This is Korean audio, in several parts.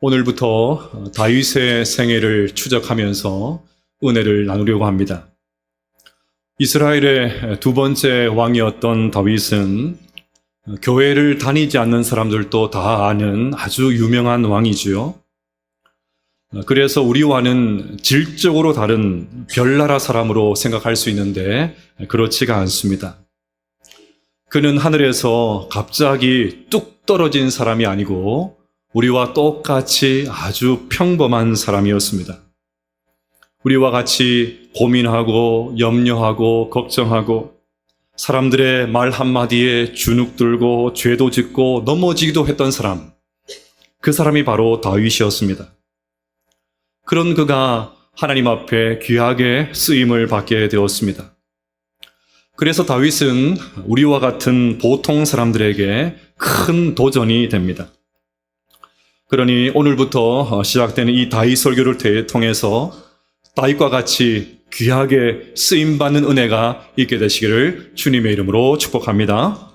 오늘부터 다윗의 생애를 추적하면서 은혜를 나누려고 합니다. 이스라엘의 두 번째 왕이었던 다윗은 교회를 다니지 않는 사람들도 다 아는 아주 유명한 왕이지요. 그래서 우리와는 질적으로 다른 별나라 사람으로 생각할 수 있는데 그렇지가 않습니다. 그는 하늘에서 갑자기 뚝 떨어진 사람이 아니고 우리와 똑같이 아주 평범한 사람이었습니다. 우리와 같이 고민하고 염려하고 걱정하고 사람들의 말 한마디에 주눅들고 죄도 짓고 넘어지기도 했던 사람, 그 사람이 바로 다윗이었습니다. 그런 그가 하나님 앞에 귀하게 쓰임을 받게 되었습니다. 그래서 다윗은 우리와 같은 보통 사람들에게 큰 도전이 됩니다. 그러니 오늘부터 시작되는 이 다윗 설교를 통해서 다윗과 같이 귀하게 쓰임받는 은혜가 있게 되시기를 주님의 이름으로 축복합니다.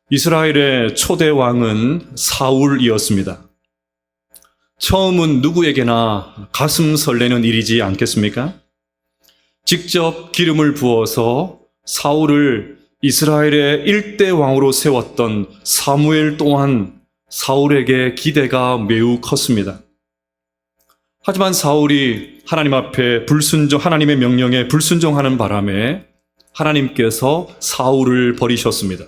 이스라엘의 초대 왕은 사울이었습니다. 처음은 누구에게나 가슴 설레는 일이지 않겠습니까? 직접 기름을 부어서 사울을 이스라엘의 1대 왕으로 세웠던 사무엘 또한 사울에게 기대가 매우 컸습니다. 하지만 사울이 하나님 앞에 하나님의 명령에 불순종하는 바람에 하나님께서 사울을 버리셨습니다.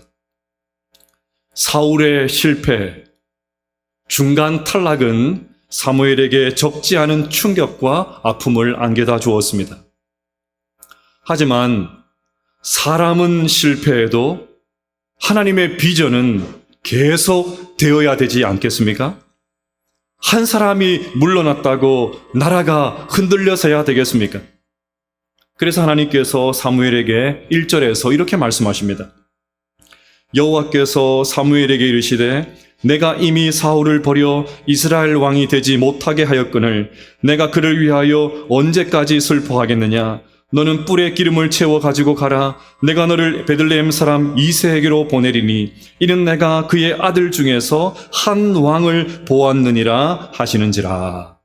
사울의 실패, 중간 탈락은 사무엘에게 적지 않은 충격과 아픔을 안겨다 주었습니다. 하지만 사람은 실패해도 하나님의 비전은 계속 되어야 되지 않겠습니까? 한 사람이 물러났다고 나라가 흔들려서야 되겠습니까? 그래서 하나님께서 사무엘에게 1절에서 이렇게 말씀하십니다. 여호와께서 사무엘에게 이르시되 내가 이미 사울을 버려 이스라엘 왕이 되지 못하게 하였거늘 내가 그를 위하여 언제까지 슬퍼하겠느냐? 너는 뿔에 기름을 채워 가지고 가라. 내가 너를 베들레헴 사람 이새에게로 보내리니 이는 내가 그의 아들 중에서 한 왕을 보았느니라 하시는지라.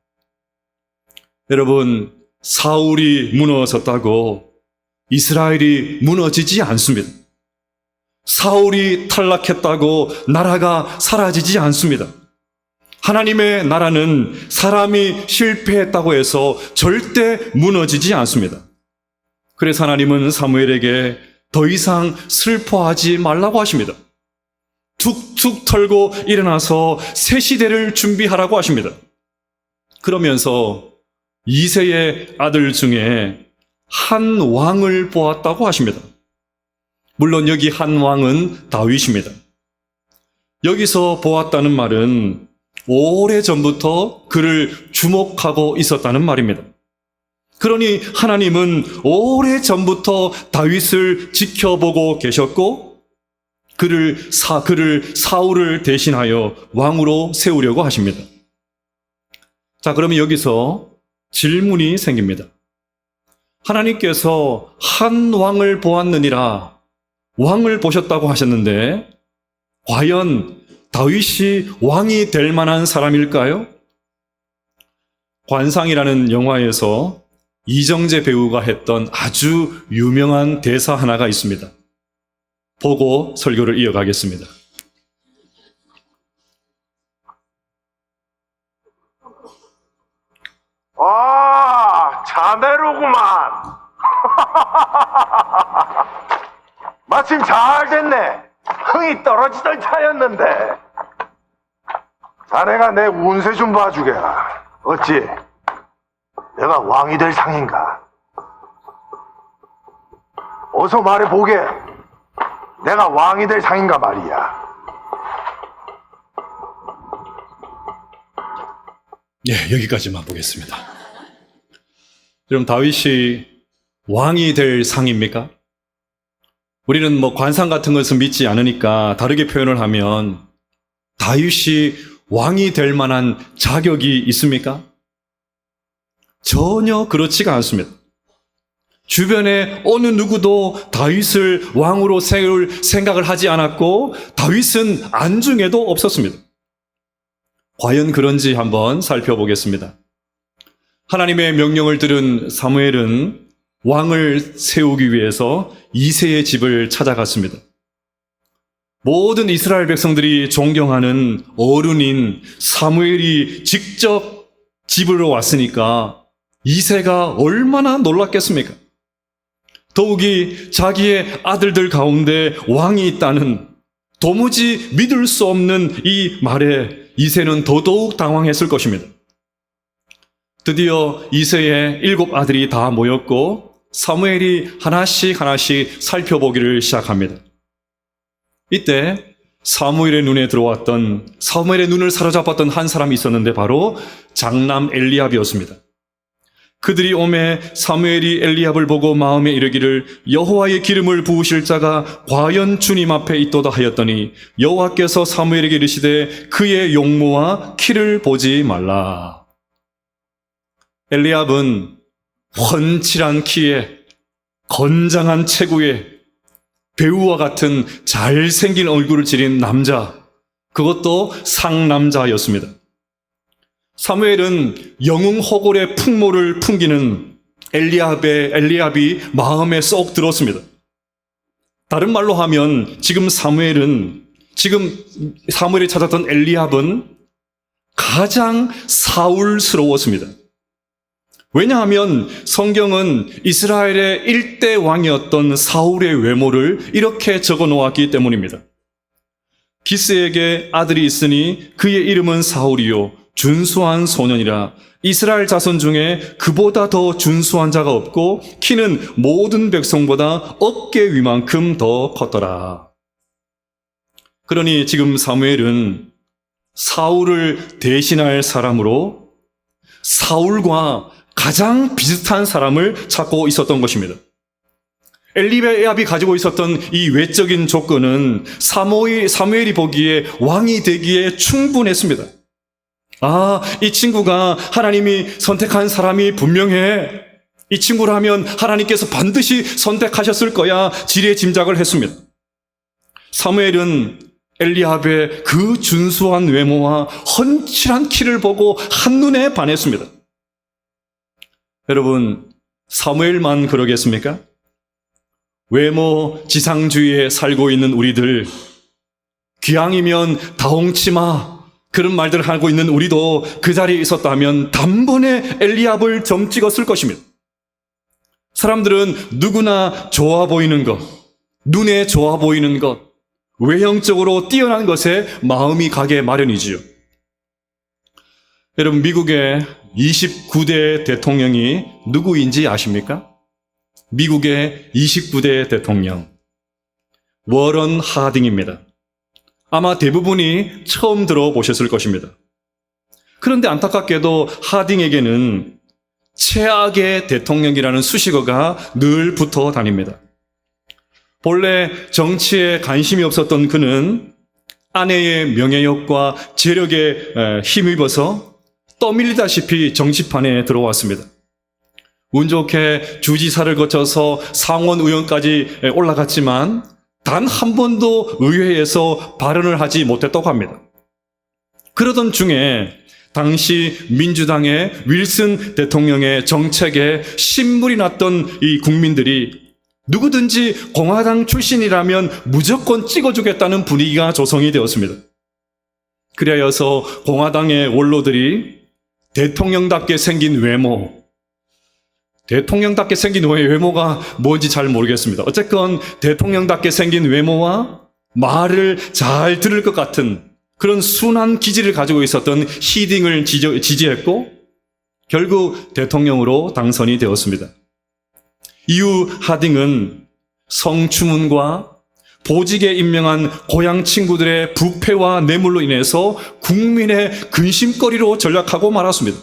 여러분, 사울이 무너졌다고 이스라엘이 무너지지 않습니다. 사울이 탈락했다고 나라가 사라지지 않습니다. 하나님의 나라는 사람이 실패했다고 해서 절대 무너지지 않습니다. 그래서 하나님은 사무엘에게 더 이상 슬퍼하지 말라고 하십니다. 툭툭 털고 일어나서 새 시대를 준비하라고 하십니다. 그러면서 이새의 아들 중에 한 왕을 보았다고 하십니다. 물론 여기 한 왕은 다윗입니다. 여기서 보았다는 말은 오래전부터 그를 주목하고 있었다는 말입니다. 그러니 하나님은 오래전부터 다윗을 지켜보고 계셨고 그를 사울을 대신하여 왕으로 세우려고 하십니다. 자, 그러면 여기서 질문이 생깁니다. 하나님께서 한 왕을 보았느니라 왕을 보셨다고 하셨는데 과연 다윗이 왕이 될 만한 사람일까요? 관상이라는 영화에서 이정재 배우가 했던 아주 유명한 대사 하나가 있습니다. 보고 설교를 이어가겠습니다. 자네로구만. 마침 잘 됐네. 흥이 떨어지던 차였는데. 자네가 내 운세 좀 봐주게라. 어찌 내가 왕이 될 상인가? 어서 말해보게. 내가 왕이 될 상인가 말이야. 여기까지만 보겠습니다. 그럼 다윗이 왕이 될 상입니까? 우리는 관상 같은 것을 믿지 않으니까 다르게 표현을 하면 다윗이 왕이 될 만한 자격이 있습니까? 전혀 그렇지가 않습니다. 주변에 어느 누구도 다윗을 왕으로 세울 생각을 하지 않았고 다윗은 안중에도 없었습니다. 과연 그런지 한번 살펴보겠습니다. 하나님의 명령을 들은 사무엘은 왕을 세우기 위해서 이새의 집을 찾아갔습니다. 모든 이스라엘 백성들이 존경하는 어른인 사무엘이 직접 집으로 왔으니까 이새가 얼마나 놀랐겠습니까? 더욱이 자기의 아들들 가운데 왕이 있다는 도무지 믿을 수 없는 이 말에 이새는 더더욱 당황했을 것입니다. 드디어 이새의 7 아들이 다 모였고 사무엘이 하나씩 살펴보기를 시작합니다. 이때 사무엘의 눈에 들어왔던, 사무엘의 눈을 사로잡았던 한 사람이 있었는데 바로 장남 엘리압이었습니다. 그들이 오매 사무엘이 엘리압을 보고 마음에 이르기를 여호와의 기름을 부으실 자가 과연 주님 앞에 있도다 하였더니 여호와께서 사무엘에게 이르시되 그의 용모와 키를 보지 말라. 엘리압은 훤칠한 키에 건장한 체구에 배우와 같은 잘생긴 얼굴을 지닌 남자, 그것도 상남자였습니다. 사무엘은 영웅호골의 풍모를 풍기는 엘리압이 마음에 쏙 들었습니다. 다른 말로 하면 지금 사무엘이 찾았던 엘리압은 가장 사울스러웠습니다. 왜냐하면 성경은 이스라엘의 1대 왕이었던 사울의 외모를 이렇게 적어 놓았기 때문입니다. 기스에게 아들이 있으니 그의 이름은 사울이요 준수한 소년이라. 이스라엘 자손 중에 그보다 더 준수한 자가 없고 키는 모든 백성보다 어깨 위만큼 더 컸더라. 그러니 지금 사무엘은 사울을 대신할 사람으로 사울과 가장 비슷한 사람을 찾고 있었던 것입니다. 엘리압이 가지고 있었던 이 외적인 조건은 사무엘이 보기에 왕이 되기에 충분했습니다. 이 친구가 하나님이 선택한 사람이 분명해. 이 친구라면 하나님께서 반드시 선택하셨을 거야. 지레 짐작을 했습니다. 사무엘은 엘리압의 그 준수한 외모와 훤칠한 키를 보고 한눈에 반했습니다. 여러분, 사무엘만 그러겠습니까? 외모 지상주의에 살고 있는 우리들, 귀향이면 다홍치마, 그런 말들을 하고 있는 우리도 그 자리에 있었다면 단번에 엘리압을 점 찍었을 것입니다. 사람들은 누구나 좋아 보이는 것, 눈에 좋아 보이는 것, 외형적으로 뛰어난 것에 마음이 가게 마련이지요. 여러분, 미국의 29대 대통령이 누구인지 아십니까? 미국의 29대 대통령, 워런 하딩입니다. 아마 대부분이 처음 들어보셨을 것입니다. 그런데 안타깝게도 하딩에게는 최악의 대통령이라는 수식어가 늘 붙어 다닙니다. 본래 정치에 관심이 없었던 그는 아내의 명예욕과 재력에 힘입어서 떠밀리다시피 정치판에 들어왔습니다. 운 좋게 주지사를 거쳐서 상원 의원까지 올라갔지만 단 한 번도 의회에서 발언을 하지 못했다고 합니다. 그러던 중에 당시 민주당의 윌슨 대통령의 정책에 신물이 났던 이 국민들이 누구든지 공화당 출신이라면 무조건 찍어주겠다는 분위기가 조성이 되었습니다. 그리하여서 공화당의 원로들이 대통령답게 생긴 외모가 뭔지 잘 모르겠습니다. 어쨌건 대통령답게 생긴 외모와 말을 잘 들을 것 같은 그런 순한 기질을 가지고 있었던 히딩을 지지했고 결국 대통령으로 당선이 되었습니다. 이후 하딩은 성추문과 보직에 임명한 고향 친구들의 부패와 뇌물로 인해서 국민의 근심거리로 전락하고 말았습니다.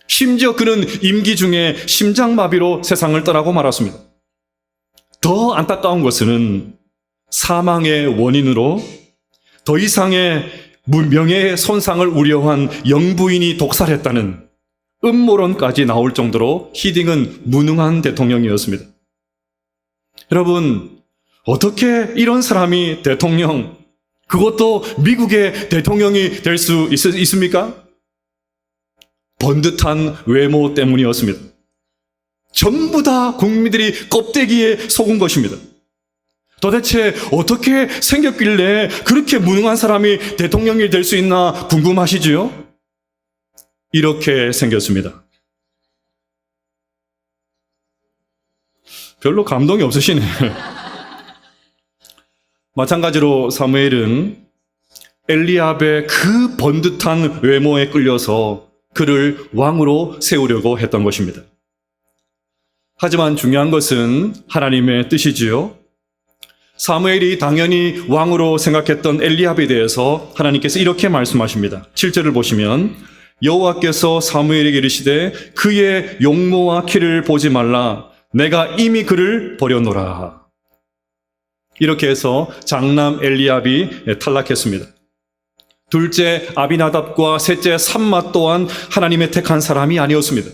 심지어 그는 임기 중에 심장마비로 세상을 떠나고 말았습니다. 더 안타까운 것은 사망의 원인으로 더 이상의 명예의 손상을 우려한 영부인이 독살했다는 음모론까지 나올 정도로 히딩은 무능한 대통령이었습니다. 여러분, 어떻게 이런 사람이 대통령, 그것도 미국의 대통령이 될 수 있습니까? 번듯한 외모 때문이었습니다. 전부 다 국민들이 껍데기에 속은 것입니다. 도대체 어떻게 생겼길래 그렇게 무능한 사람이 대통령이 될 수 있나 궁금하시지요? 이렇게 생겼습니다. 별로 감동이 없으시네. 마찬가지로 사무엘은 엘리압의 그 번듯한 외모에 끌려서 그를 왕으로 세우려고 했던 것입니다. 하지만 중요한 것은 하나님의 뜻이지요. 사무엘이 당연히 왕으로 생각했던 엘리압에 대해서 하나님께서 이렇게 말씀하십니다. 7절을 보시면 여호와께서 사무엘에게 이르시되 그의 용모와 키를 보지 말라. 내가 이미 그를 버려놓으라. 이렇게 해서 장남 엘리압이 탈락했습니다. 둘째 아비나답과 셋째 삼마 또한 하나님의 택한 사람이 아니었습니다.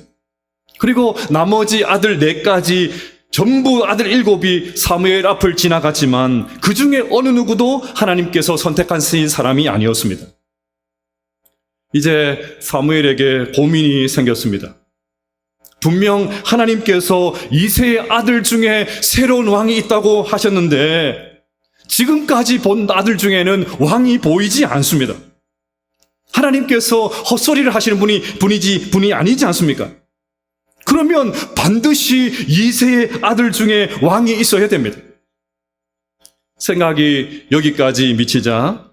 그리고 나머지 아들 4가지 전부 아들 7이 사무엘 앞을 지나갔지만 그 중에 어느 누구도 하나님께서 선택한 사람이 아니었습니다. 이제 사무엘에게 고민이 생겼습니다. 분명 하나님께서 이새의 아들 중에 새로운 왕이 있다고 하셨는데 지금까지 본 아들 중에는 왕이 보이지 않습니다. 하나님께서 헛소리를 하시는 분이 아니지 않습니까? 그러면 반드시 이새의 아들 중에 왕이 있어야 됩니다. 생각이 여기까지 미치자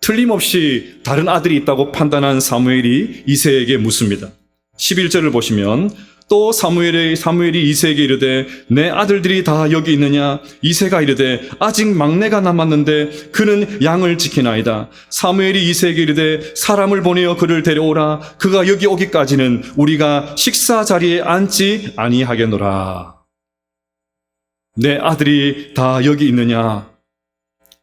틀림없이 다른 아들이 있다고 판단한 사무엘이 이새에게 묻습니다. 11절을 보시면 또 사무엘이 이새에게 이르되 내 아들들이 다 여기 있느냐? 이새가 이르되 아직 막내가 남았는데 그는 양을 지키나이다. 사무엘이 이새에게 이르되 사람을 보내어 그를 데려오라. 그가 여기 오기까지는 우리가 식사 자리에 앉지 아니하겠노라. 내 아들이 다 여기 있느냐?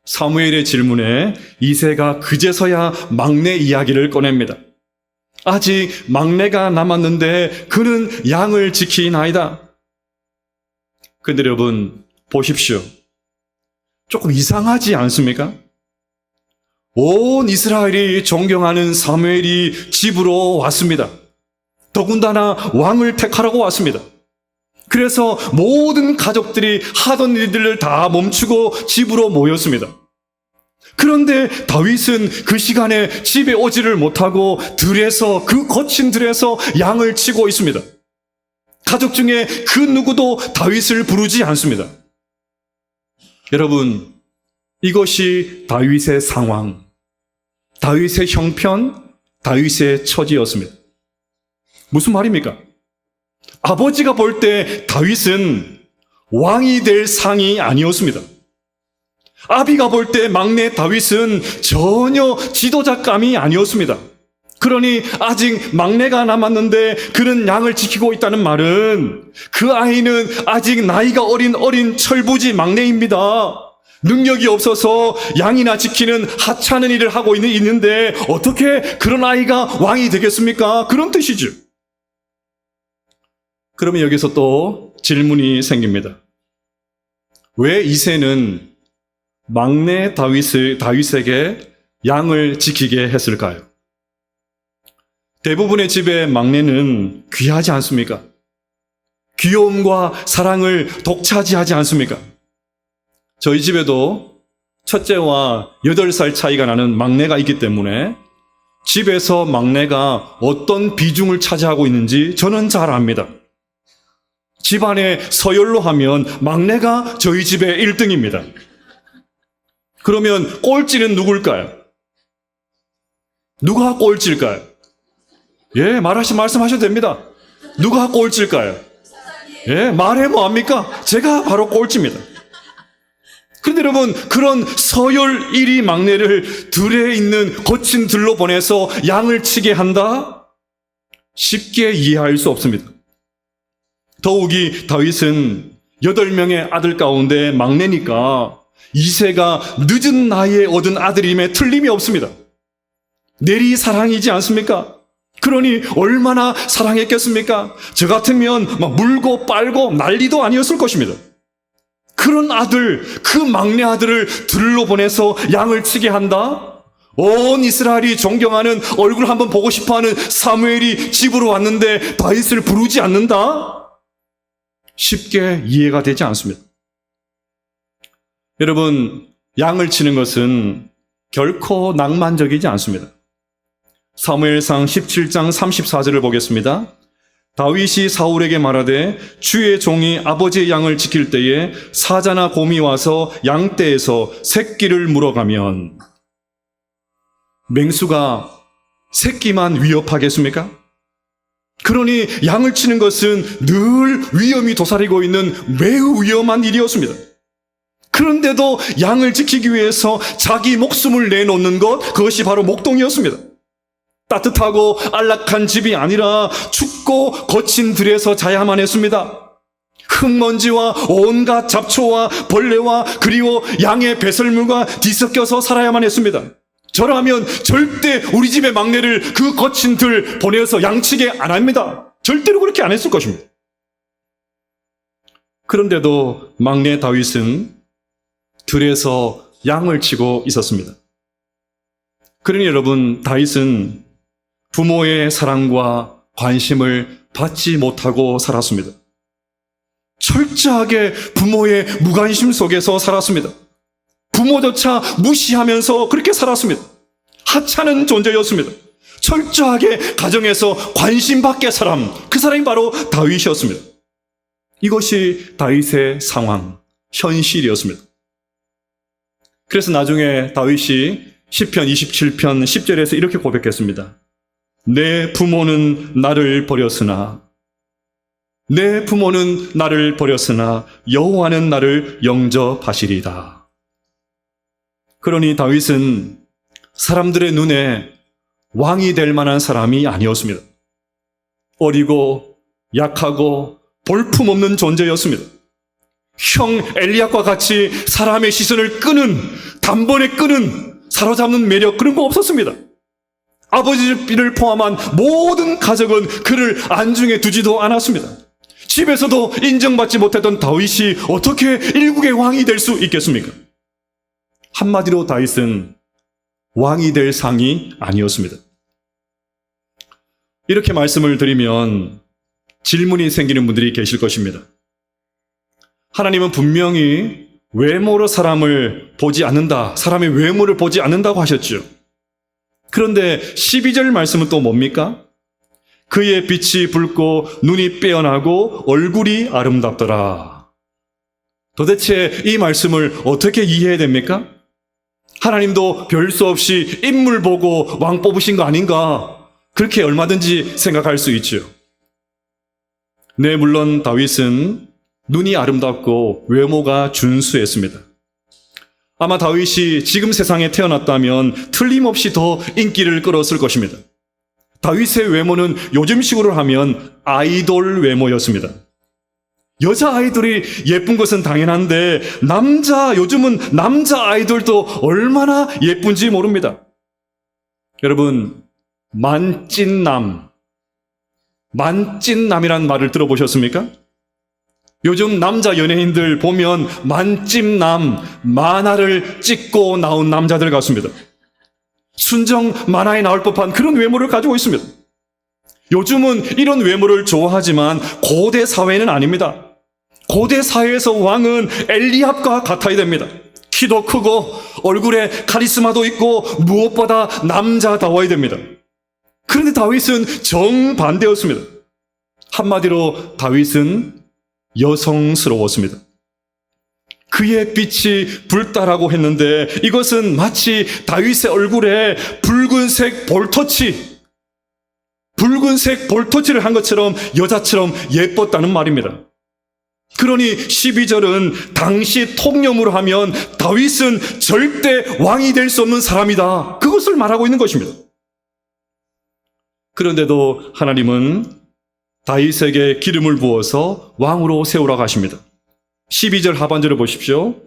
사무엘의 질문에 이새가 그제서야 막내 이야기를 꺼냅니다. 아직 막내가 남았는데 그는 양을 지키나이다. 근데 여러분 보십시오. 조금 이상하지 않습니까? 온 이스라엘이 존경하는 사무엘이 집으로 왔습니다. 더군다나 왕을 택하라고 왔습니다. 그래서 모든 가족들이 하던 일들을 다 멈추고 집으로 모였습니다. 그런데 다윗은 그 시간에 집에 오지를 못하고 그 거친 들에서 양을 치고 있습니다. 가족 중에 그 누구도 다윗을 부르지 않습니다. 여러분, 이것이 다윗의 상황, 다윗의 형편, 다윗의 처지였습니다. 무슨 말입니까? 아버지가 볼 때 다윗은 왕이 될 상이 아니었습니다. 아비가 볼 때 막내 다윗은 전혀 지도자감이 아니었습니다. 그러니 아직 막내가 남았는데 그는 양을 지키고 있다는 말은 그 아이는 아직 나이가 어린 철부지 막내입니다. 능력이 없어서 양이나 지키는 하찮은 일을 하고 있는데 어떻게 그런 아이가 왕이 되겠습니까? 그런 뜻이죠. 그러면 여기서 또 질문이 생깁니다. 왜 이새는 막내 다윗에게 양을 지키게 했을까요? 대부분의 집의 막내는 귀하지 않습니까? 귀여움과 사랑을 독차지하지 않습니까? 저희 집에도 첫째와 8살 차이가 나는 막내가 있기 때문에 집에서 막내가 어떤 비중을 차지하고 있는지 저는 잘 압니다. 집안에 서열로 하면 막내가 저희 집의 1등입니다. 그러면 꼴찌는 누굴까요? 누가 꼴찌일까요? 예, 말씀하셔도 됩니다. 누가 꼴찌일까요? 예, 말해 뭐합니까? 제가 바로 꼴찌입니다. 그런데 여러분, 그런 서열 1위 막내를 들에 있는 거친 들로 보내서 양을 치게 한다? 쉽게 이해할 수 없습니다. 더욱이 다윗은 8명의 아들 가운데 막내니까 이새가 늦은 나이에 얻은 아들임에 틀림이 없습니다. 내리 사랑이지 않습니까? 그러니 얼마나 사랑했겠습니까? 저 같으면 막 물고 빨고 난리도 아니었을 것입니다. 그런 아들, 그 막내 아들을 들로 보내서 양을 치게 한다? 온 이스라엘이 존경하는, 얼굴 한번 보고 싶어하는 사무엘이 집으로 왔는데 다윗을 부르지 않는다? 쉽게 이해가 되지 않습니다. 여러분, 양을 치는 것은 결코 낭만적이지 않습니다. 사무엘상 17장 34절을 보겠습니다. 다윗이 사울에게 말하되 주의 종이 아버지의 양을 지킬 때에 사자나 곰이 와서 양떼에서 새끼를 물어가면, 맹수가 새끼만 위협하겠습니까? 그러니 양을 치는 것은 늘 위험이 도사리고 있는 매우 위험한 일이었습니다. 그런데도 양을 지키기 위해서 자기 목숨을 내놓는 것, 그것이 바로 목동이었습니다. 따뜻하고 안락한 집이 아니라 춥고 거친 들에서 자야만 했습니다. 흙먼지와 온갖 잡초와 벌레와 그리고 양의 배설물과 뒤섞여서 살아야만 했습니다. 저라면 절대 우리 집의 막내를 그 거친 들 보내서 양치게 안 합니다. 절대로 그렇게 안 했을 것입니다. 그런데도 막내 다윗은 들에서 양을 치고 있었습니다. 그러니 여러분, 다윗은 부모의 사랑과 관심을 받지 못하고 살았습니다. 철저하게 부모의 무관심 속에서 살았습니다. 부모조차 무시하면서 그렇게 살았습니다. 하찮은 존재였습니다. 철저하게 가정에서 관심받게 사람, 그 사람이 바로 다윗이었습니다. 이것이 다윗의 상황, 현실이었습니다. 그래서 나중에 다윗이 시편 27편 10절에서 이렇게 고백했습니다. 내 부모는 나를 버렸으나 여호와는 나를 영접하시리다. 그러니 다윗은 사람들의 눈에 왕이 될 만한 사람이 아니었습니다. 어리고 약하고 볼품없는 존재였습니다. 형 엘리압과 같이 사람의 시선을 단번에 사로잡는 매력, 그런 거 없었습니다. 아버지를 포함한 모든 가족은 그를 안중에 두지도 않았습니다. 집에서도 인정받지 못했던 다윗이 어떻게 일국의 왕이 될 수 있겠습니까? 한마디로 다윗은 왕이 될 상이 아니었습니다. 이렇게 말씀을 드리면 질문이 생기는 분들이 계실 것입니다. 하나님은 분명히 외모로 사람을 보지 않는다, 사람의 외모를 보지 않는다고 하셨죠. 그런데 12절 말씀은 또 뭡니까? 그의 빛이 붉고 눈이 빼어나고 얼굴이 아름답더라. 도대체 이 말씀을 어떻게 이해해야 됩니까? 하나님도 별 수 없이 인물 보고 왕 뽑으신 거 아닌가? 그렇게 얼마든지 생각할 수 있죠. 네, 물론 다윗은 눈이 아름답고 외모가 준수했습니다. 아마 다윗이 지금 세상에 태어났다면 틀림없이 더 인기를 끌었을 것입니다. 다윗의 외모는 요즘식으로 하면 아이돌 외모였습니다. 여자 아이돌이 예쁜 것은 당연한데 요즘은 남자 아이돌도 얼마나 예쁜지 모릅니다. 여러분, 만찢남이란 말을 들어보셨습니까? 요즘 남자 연예인들 보면 만찢남, 만화를 찍고 나온 남자들 같습니다. 순정 만화에 나올 법한 그런 외모를 가지고 있습니다. 요즘은 이런 외모를 좋아하지만 고대 사회는 아닙니다. 고대 사회에서 왕은 엘리압과 같아야 됩니다. 키도 크고 얼굴에 카리스마도 있고 무엇보다 남자다워야 됩니다. 그런데 다윗은 정반대였습니다. 한마디로 다윗은 여성스러웠습니다. 그의 빛이 붉다라고 했는데 이것은 마치 다윗의 얼굴에 붉은색 볼터치를 한 것처럼 여자처럼 예뻤다는 말입니다. 그러니 12절은 당시 통념으로 하면 다윗은 절대 왕이 될 수 없는 사람이다, 그것을 말하고 있는 것입니다. 그런데도 하나님은 다윗에게 기름을 부어서 왕으로 세우라고 하십니다. 12절 하반절을 보십시오.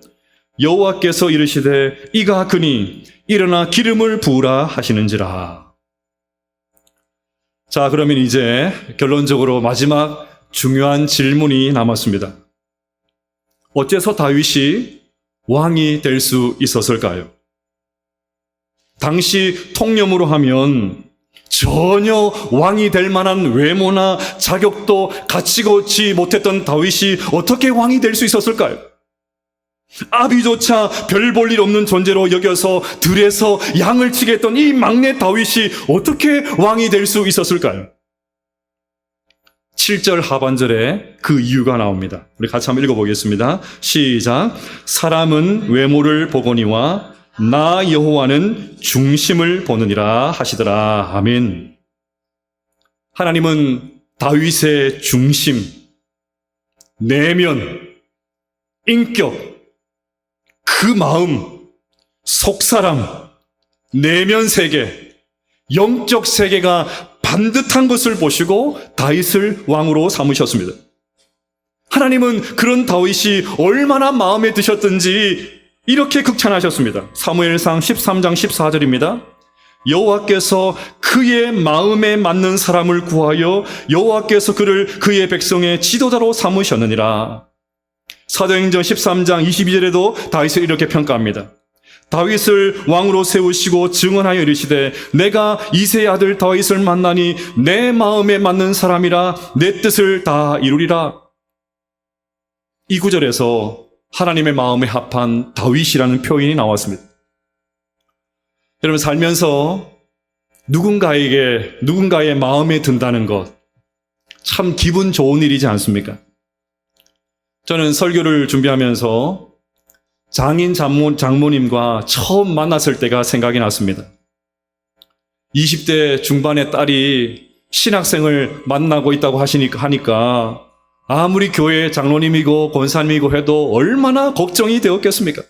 여호와께서 이르시되 이가 그니 일어나 기름을 부으라 하시는지라. 자, 그러면 이제 결론적으로 마지막 중요한 질문이 남았습니다. 어째서 다윗이 왕이 될 수 있었을까요? 당시 통념으로 하면 전혀 왕이 될 만한 외모나 자격도 갖추지 못했던 다윗이 어떻게 왕이 될 수 있었을까요? 아비조차 별 볼 일 없는 존재로 여겨서 들에서 양을 치게 했던 이 막내 다윗이 어떻게 왕이 될 수 있었을까요? 7절 하반절에 그 이유가 나옵니다. 우리 같이 한번 읽어보겠습니다. 시작. 사람은 외모를 보거니와 나 여호와는 중심을 보느니라 하시더라. 아멘. 하나님은 다윗의 중심, 내면, 인격, 그 마음, 속사람, 내면 세계, 영적 세계가 반듯한 것을 보시고 다윗을 왕으로 삼으셨습니다. 하나님은 그런 다윗이 얼마나 마음에 드셨던지 이렇게 극찬하셨습니다. 사무엘상 13장 14절입니다. 여호와께서 그의 마음에 맞는 사람을 구하여 여호와께서 그를 그의 백성의 지도자로 삼으셨느니라. 사도행전 13장 22절에도 다윗을 이렇게 평가합니다. 다윗을 왕으로 세우시고 증언하여 이르시되 내가 이새의 아들 다윗을 만나니 내 마음에 맞는 사람이라 내 뜻을 다 이루리라. 이 구절에서 하나님의 마음에 합한 다윗이라는 표현이 나왔습니다. 여러분, 살면서 누군가의 마음에 든다는 것 참 기분 좋은 일이지 않습니까? 저는 설교를 준비하면서 장인 장모님과 처음 만났을 때가 생각이 났습니다. 20대 중반의 딸이 신학생을 만나고 있다고 하니까 아무리 교회 장로님이고 권사님이고 해도 얼마나 걱정이 되었겠습니까?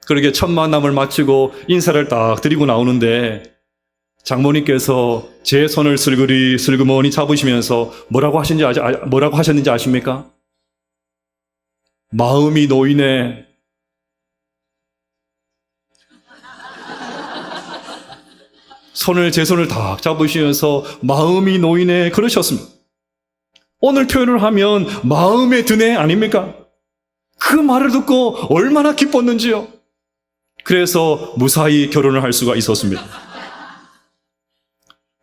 그렇게 첫 만남을 마치고 인사를 딱 드리고 나오는데 장모님께서 제 손을 슬그머니 잡으시면서 뭐라고 하셨는지 아십니까? 마음이 놓이네. 제 손을 딱 잡으시면서 마음이 놓이네 그러셨습니다. 오늘 표현을 하면 마음에 드네 아닙니까? 그 말을 듣고 얼마나 기뻤는지요. 그래서 무사히 결혼을 할 수가 있었습니다.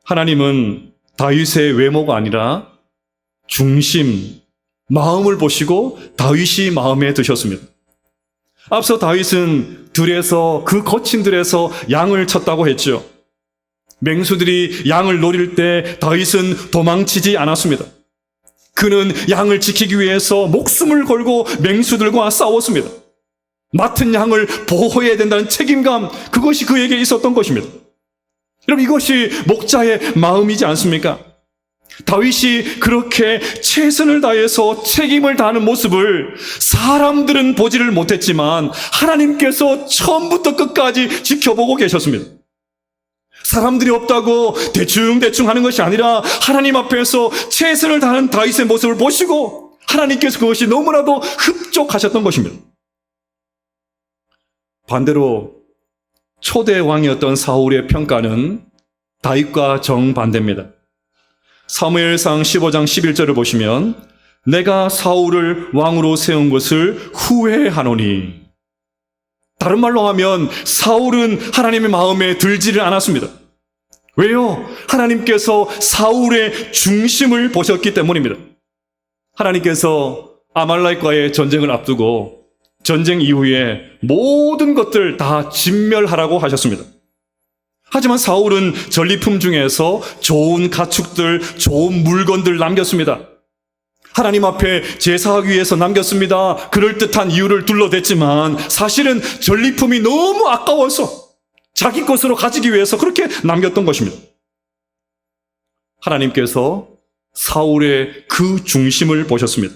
하나님은 다윗의 외모가 아니라 중심, 마음을 보시고 다윗이 마음에 드셨습니다. 앞서 다윗은 그 거친 들에서 양을 쳤다고 했죠. 맹수들이 양을 노릴 때 다윗은 도망치지 않았습니다. 그는 양을 지키기 위해서 목숨을 걸고 맹수들과 싸웠습니다. 맡은 양을 보호해야 된다는 책임감, 그것이 그에게 있었던 것입니다. 여러분, 이것이 목자의 마음이지 않습니까? 다윗이 그렇게 최선을 다해서 책임을 다하는 모습을 사람들은 보지를 못했지만 하나님께서 처음부터 끝까지 지켜보고 계셨습니다. 사람들이 없다고 대충 하는 것이 아니라 하나님 앞에서 최선을 다하는 다윗의 모습을 보시고 하나님께서 그것이 너무나도 흡족하셨던 것입니다. 반대로 초대 왕이었던 사울의 평가는 다윗과 정반대입니다. 사무엘상 15장 11절을 보시면 내가 사울을 왕으로 세운 것을 후회하노니, 다른 말로 하면 사울은 하나님의 마음에 들지를 않았습니다. 왜요? 하나님께서 사울의 중심을 보셨기 때문입니다. 하나님께서 아말렉과의 전쟁을 앞두고 전쟁 이후에 모든 것들 다 진멸하라고 하셨습니다. 하지만 사울은 전리품 중에서 좋은 가축들, 좋은 물건들 남겼습니다. 하나님 앞에 제사하기 위해서 남겼습니다. 그럴듯한 이유를 둘러댔지만 사실은 전리품이 너무 아까워서 자기 것으로 가지기 위해서 그렇게 남겼던 것입니다. 하나님께서 사울의 그 중심을 보셨습니다.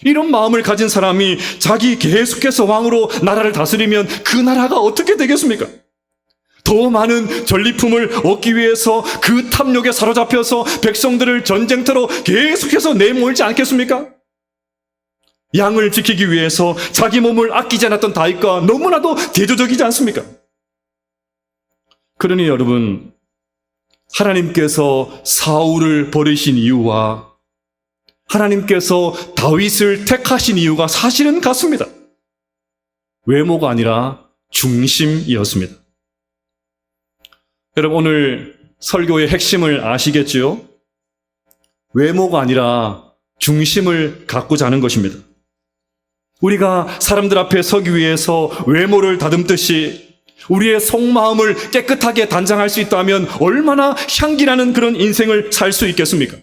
이런 마음을 가진 사람이 자기 계속해서 왕으로 나라를 다스리면 그 나라가 어떻게 되겠습니까? 더 많은 전리품을 얻기 위해서 그 탐욕에 사로잡혀서 백성들을 전쟁터로 계속해서 내몰지 않겠습니까? 양을 지키기 위해서 자기 몸을 아끼지 않았던 다윗과 너무나도 대조적이지 않습니까? 그러니 여러분, 하나님께서 사울을 버리신 이유와 하나님께서 다윗을 택하신 이유가 사실은 같습니다. 외모가 아니라 중심이었습니다. 여러분, 오늘 설교의 핵심을 아시겠지요? 외모가 아니라 중심을 갖고자 하는 것입니다. 우리가 사람들 앞에 서기 위해서 외모를 다듬듯이 우리의 속마음을 깨끗하게 단장할 수 있다면 얼마나 향기나는 그런 인생을 살 수 있겠습니까?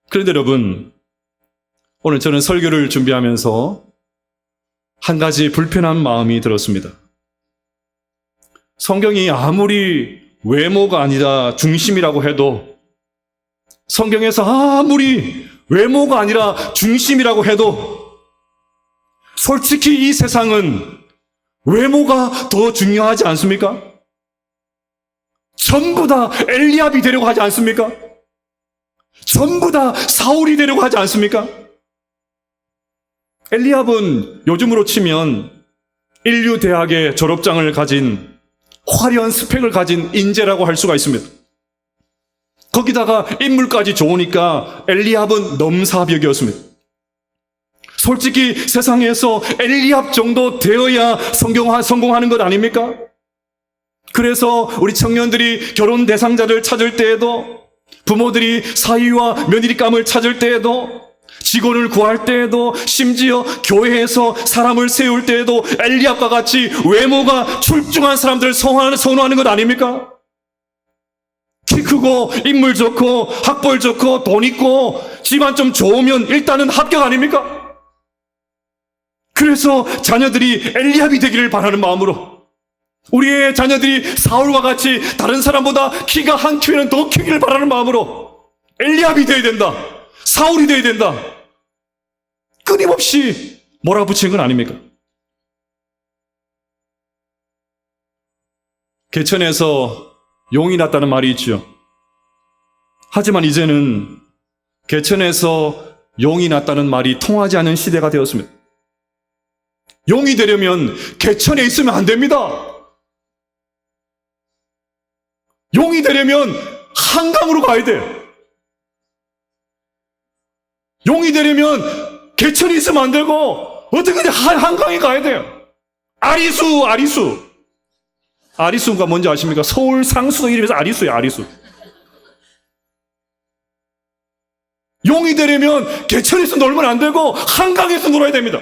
그런데 여러분, 오늘 저는 설교를 준비하면서 한 가지 불편한 마음이 들었습니다. 성경이 아무리 외모가 아니라 중심이라고 해도, 성경에서 아무리 외모가 아니라 중심이라고 해도, 솔직히 이 세상은 외모가 더 중요하지 않습니까? 전부 다 엘리압이 되려고 하지 않습니까? 전부 다 사울이 되려고 하지 않습니까? 엘리압은 요즘으로 치면 인류 대학의 졸업장을 가진 화려한 스펙을 가진 인재라고 할 수가 있습니다. 거기다가 인물까지 좋으니까 엘리압은 넘사벽이었습니다. 솔직히 세상에서 엘리압 정도 되어야 성공하는 것 아닙니까? 그래서 우리 청년들이 결혼 대상자를 찾을 때에도, 부모들이 사위와 며느리감을 찾을 때에도, 직원을 구할 때에도, 심지어 교회에서 사람을 세울 때에도 엘리압과 같이 외모가 출중한 사람들을 선호하는 것 아닙니까? 키 크고 인물 좋고 학벌 좋고 돈 있고 집안 좀 좋으면 일단은 합격 아닙니까? 그래서 자녀들이 엘리압이 되기를 바라는 마음으로, 우리의 자녀들이 사울과 같이 다른 사람보다 키가 한 큐에는 더 크기를 바라는 마음으로 엘리압이 되어야 된다, 사울이 되어야 된다, 끊임없이 몰아붙이는 건 아닙니까? 개천에서 용이 났다는 말이 있죠. 하지만 이제는 개천에서 용이 났다는 말이 통하지 않는 시대가 되었습니다. 용이 되려면 개천에 있으면 안 됩니다. 용이 되려면 한강으로 가야 돼요. 용이 되려면 개천에 있으면 안 되고 어떻게든 한강에 가야 돼요. 아리수가 뭔지 아십니까? 서울 상수도 이름에서 아리수예요, 아리수. 용이 되려면 개천에서 놀면 안 되고 한강에서 놀아야 됩니다.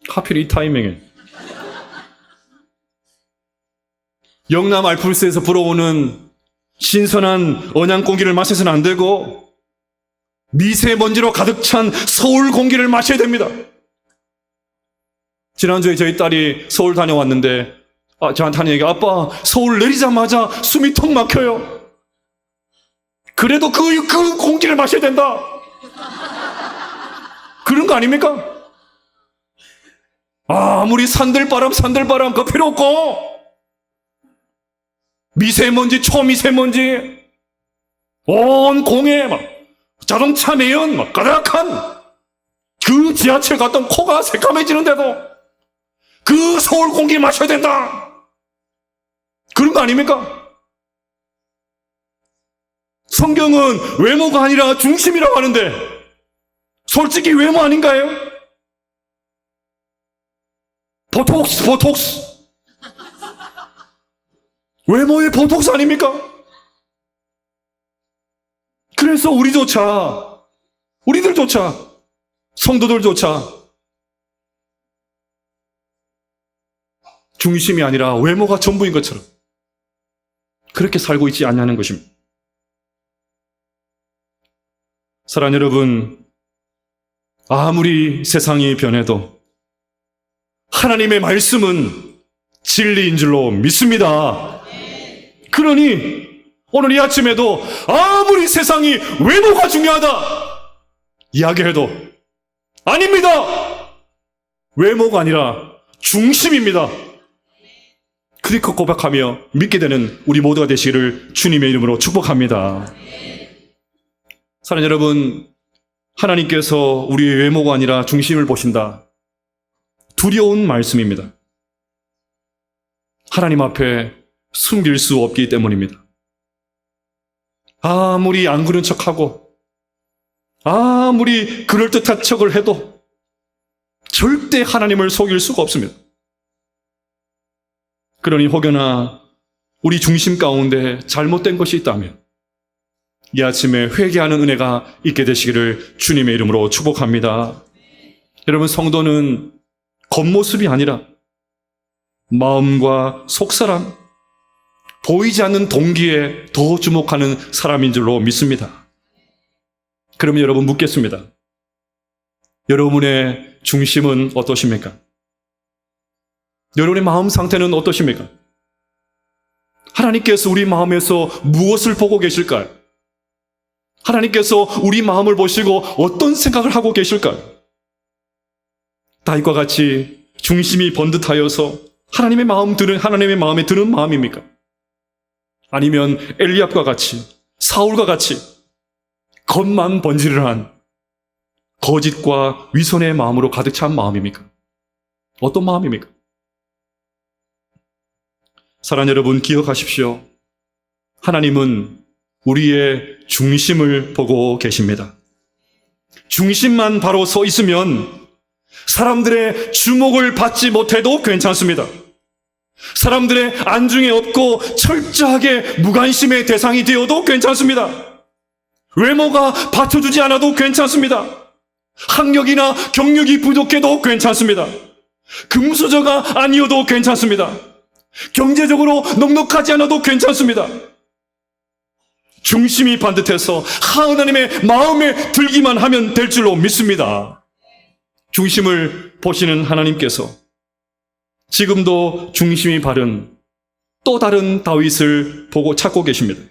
하필 이 타이밍에. 영남 알프스에서 불어오는 신선한 언양 공기를 마셔서는 안 되고 미세먼지로 가득 찬 서울 공기를 마셔야 됩니다. 지난주에 저희 딸이 서울 다녀왔는데 저한테 하는 얘기, 아빠 서울 내리자마자 숨이 턱 막혀요. 그래도 그 공기를 마셔야 된다. 그런 거 아닙니까? 아무리 산들바람 그거 필요 없고 미세먼지, 초미세먼지, 온 공해 막 자동차 매연 막 가득한 그 지하철 갔던 코가 새까매지는데도 그 서울 공기 마셔야 된다. 그런 거 아닙니까? 성경은 외모가 아니라 중심이라고 하는데 솔직히 외모 아닌가요? 보톡스. 외모의 보톡스 아닙니까? 그래서 우리들조차, 성도들조차 중심이 아니라 외모가 전부인 것처럼 그렇게 살고 있지 않냐는 것입니다. 사랑하는 여러분, 아무리 세상이 변해도 하나님의 말씀은 진리인 줄로 믿습니다. 그러니 오늘 이 아침에도 아무리 세상이 외모가 중요하다 이야기해도 아닙니다. 외모가 아니라 중심입니다. 그렇게 고백하며 믿게 되는 우리 모두가 되시기를 주님의 이름으로 축복합니다. 사랑하는 여러분, 하나님께서 우리의 외모가 아니라 중심을 보신다. 두려운 말씀입니다. 하나님 앞에 숨길 수 없기 때문입니다. 아무리 안 그런 척하고 아무리 그럴듯한 척을 해도 절대 하나님을 속일 수가 없습니다. 그러니 혹여나 우리 중심 가운데 잘못된 것이 있다면 이 아침에 회개하는 은혜가 있게 되시기를 주님의 이름으로 축복합니다. 여러분, 성도는 겉모습이 아니라 마음과 속사람, 보이지 않는 동기에 더 주목하는 사람인 줄로 믿습니다. 그러면 여러분 묻겠습니다. 여러분의 중심은 어떠십니까? 여러분의 마음 상태는 어떠십니까? 하나님께서 우리 마음에서 무엇을 보고 계실까요? 하나님께서 우리 마음을 보시고 어떤 생각을 하고 계실까요? 다윗과 같이 중심이 번듯하여서 하나님의 마음에 드는 마음입니까? 아니면 엘리압과 같이, 사울과 같이 겉만 번지르르한 거짓과 위선의 마음으로 가득 찬 마음입니까? 어떤 마음입니까? 사랑하는 여러분, 기억하십시오. 하나님은 우리의 중심을 보고 계십니다. 중심만 바로 서 있으면 사람들의 주목을 받지 못해도 괜찮습니다. 사람들의 안중에 없고 철저하게 무관심의 대상이 되어도 괜찮습니다. 외모가 받쳐주지 않아도 괜찮습니다. 학력이나 경력이 부족해도 괜찮습니다. 금수저가 아니어도 괜찮습니다. 경제적으로 넉넉하지 않아도 괜찮습니다. 중심이 반듯해서 하나님의 마음에 들기만 하면 될 줄로 믿습니다. 중심을 보시는 하나님께서 지금도 중심이 바른 또 다른 다윗을 보고 찾고 계십니다.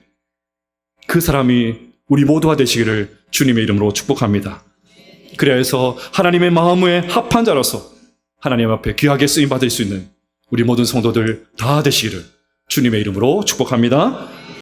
그 사람이 우리 모두가 되시기를 주님의 이름으로 축복합니다. 그래야 해서 하나님의 마음에 합한 자로서 하나님 앞에 귀하게 쓰임 받을 수 있는 우리 모든 성도들 다 되시기를 주님의 이름으로 축복합니다.